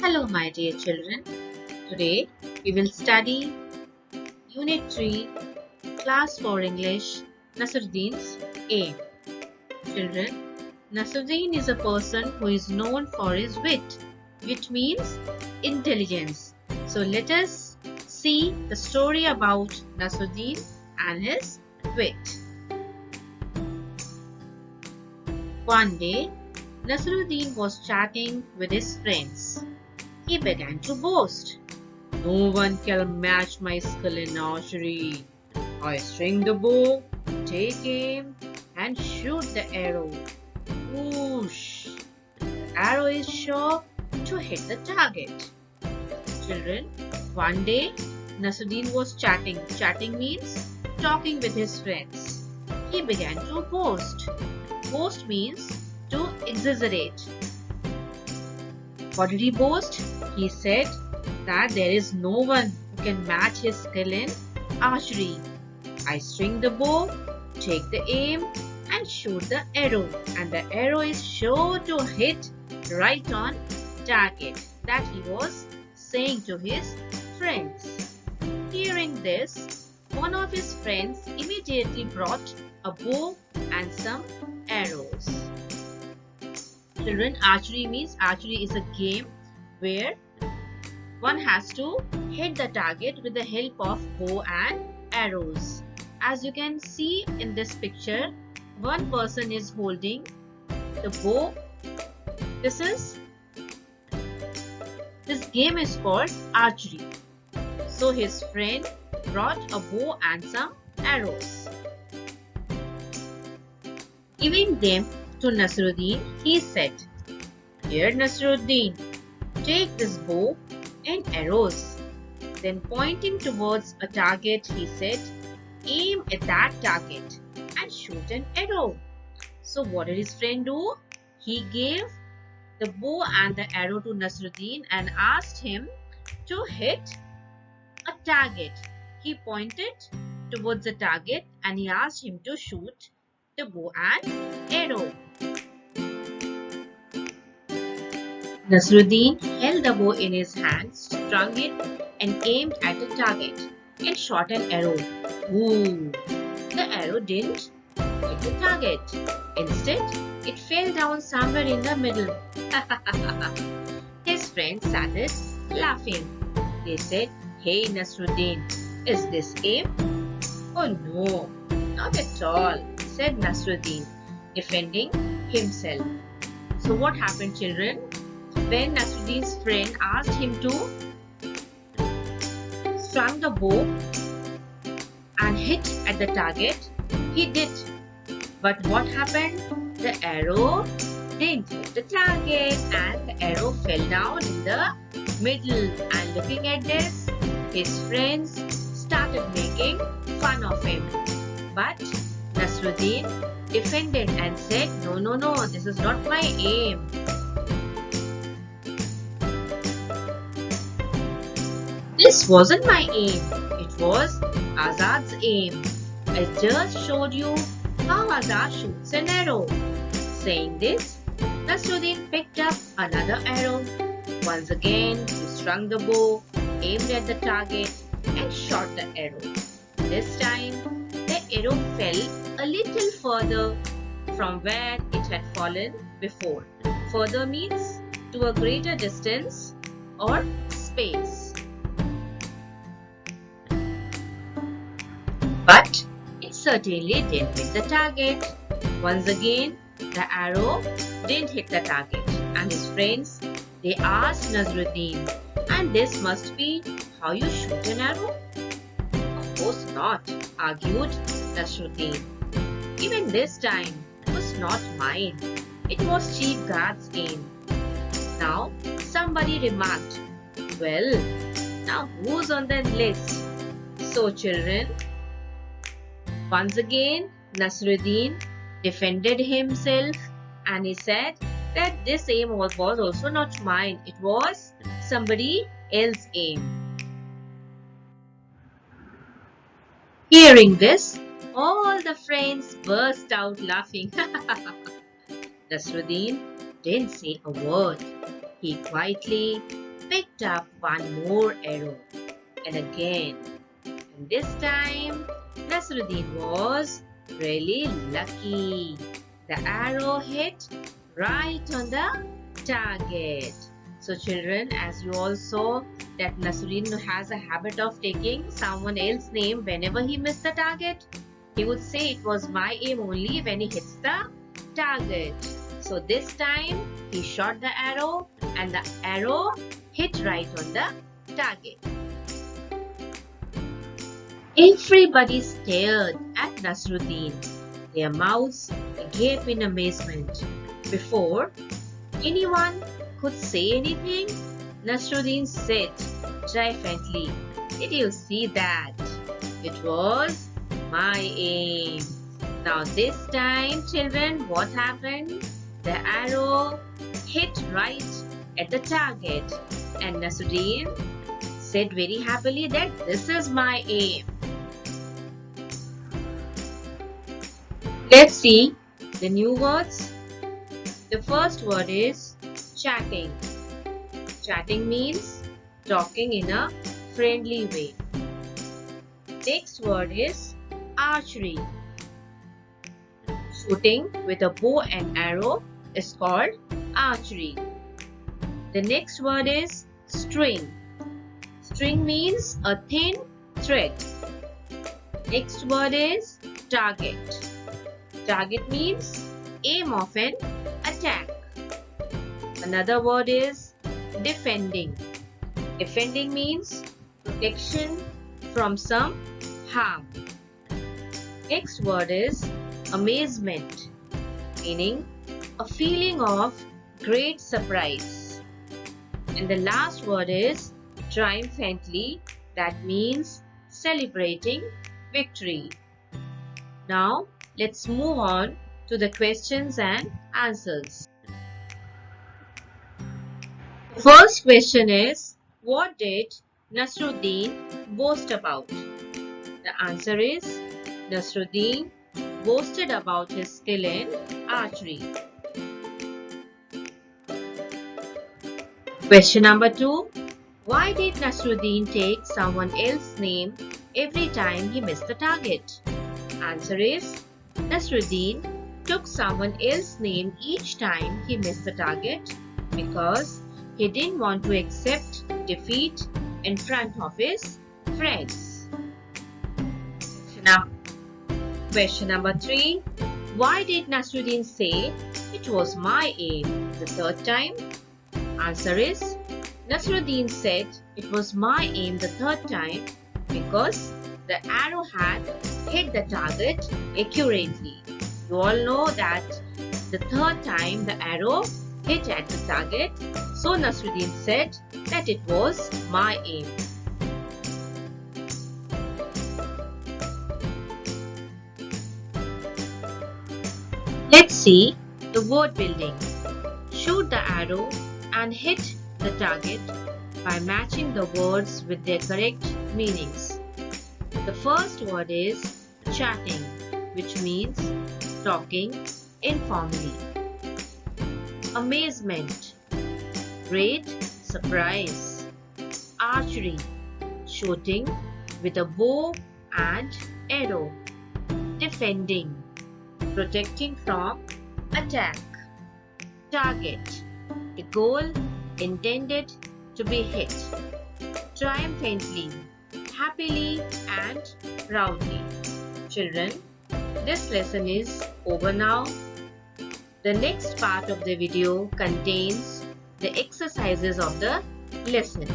Hello, my dear children. Today we will study Unit 3, Class 4 English, Nasruddin's aim. Children, Nasruddin is a person who is known for his wit. Wit means intelligence. So let us see the story about Nasruddin and his wit. One day, Nasruddin was chatting with his friends. He began to boast. No one can match my skill in archery. I string the bow, take aim, and shoot the arrow. Whoosh! The arrow is sure to hit the target. Children, one day Nasruddin was chatting. Chatting means talking with his friends. He began to boast. Boast means to exaggerate. What did he boast? He said that there is no one who can match his skill in archery. I string the bow, take the aim, and shoot the arrow. And the arrow is sure to hit right on target. That he was saying to his friends. Hearing this, one of his friends immediately brought a bow and some arrows. Children, archery is a game where one has to hit the target with the help of bow and arrows. As you can see in this picture, one person is holding the bow. This game is called archery. So his friend brought a bow and some arrows. Giving them to Nasruddin, he said, "Here, Nasruddin, take this bow and arrows." Then pointing towards a target, he said, "Aim at that target and shoot an arrow." So what did his friend do? He gave the bow and the arrow to Nasruddin and asked him to hit a target. He pointed towards the target and he asked him to shoot the bow and arrow. Nasruddin held the bow in his hand, strung it, and aimed at the target and shot an arrow. Ooh! The arrow didn't hit the target. Instead, it fell down somewhere in the middle. His friends started laughing. They said, "Hey Nasruddin, is this aim?" "Oh no, not at all," said Nasruddin, defending himself. So what happened, children? When Nasruddin's friend asked him to strung the bow and hit at the target, he did. But what happened? The arrow didn't hit the target and the arrow fell down in the middle. And looking at this, his friends started making fun of him. But Nasruddin defended and said, No, this is not my aim." "This wasn't my aim. It was Azad's aim. I just showed you how Azad shoots an arrow." Saying this, Nasruddin picked up another arrow. Once again, he strung the bow, aimed at the target, and shot the arrow. This time, the arrow fell a little further from where it had fallen before. Further means to a greater distance or space. But it certainly didn't hit the target. Once again, the arrow didn't hit the target, and his friends, they asked Nasruddin, "And this must be how you shoot an arrow?" "Of course not," argued Nasruddin. "Even this time was not mine. It was Chief Guard's aim." Now somebody remarked, "Well, now who's on the list?" So children, once again Nasruddin defended himself and he said that this aim was also not mine. It was somebody else's aim. Hearing this, all the friends burst out laughing. Nasruddin didn't say a word. He quietly picked up one more arrow. And again. And this time, Nasruddin was really lucky. The arrow hit right on the target. So children, as you all saw that Nasruddin has a habit of taking someone else's name whenever he missed the target. He would say it was my aim only when he hits the target. So this time he shot the arrow and the arrow hit right on the target. Everybody stared at Nasruddin, their mouths agape in amazement. Before anyone could say anything, Nasruddin said triumphantly, "Did you see that? It was my aim." Now this time, children, what happened? The arrow hit right at the target and Nasruddin said very happily that this is my aim. Let's see the new words. The first word is chatting. Chatting means talking in a friendly way. Next word is archery. Shooting with a bow and arrow is called archery. The next word is string. String means a thin thread. Next word is target. Target means aim of an attack. Another word is defending. Defending means protection from some harm. Next word is amazement, meaning a feeling of great surprise. And the last word is triumphantly, that means celebrating victory. Now let's move on to the questions and answers. The first question is, what did Nasruddin boast about? The answer is, Nasruddin boasted about his skill in archery. Question number 2. Why did Nasruddin take someone else's name every time he missed the target? Answer is, Nasruddin took someone else's name each time he missed the target because he didn't want to accept defeat in front of his friends. Question number 3. Why did Nasruddin say it was my aim the third time? Answer is, Nasruddin said it was my aim the third time because the arrow had hit the target accurately. You all know that the third time the arrow hit at the target, so Nasruddin said that it was my aim. Let's see the word building. Shoot the arrow and hit the target by matching the words with their correct meanings. The first word is chatting, which means talking informally. Amazement, great surprise. Archery, shooting with a bow and arrow. Defending, protecting from attack. Target, the goal intended to be hit. Triumphantly, happily and proudly. Children, this lesson is over now. The next part of the video contains the exercises of the lesson.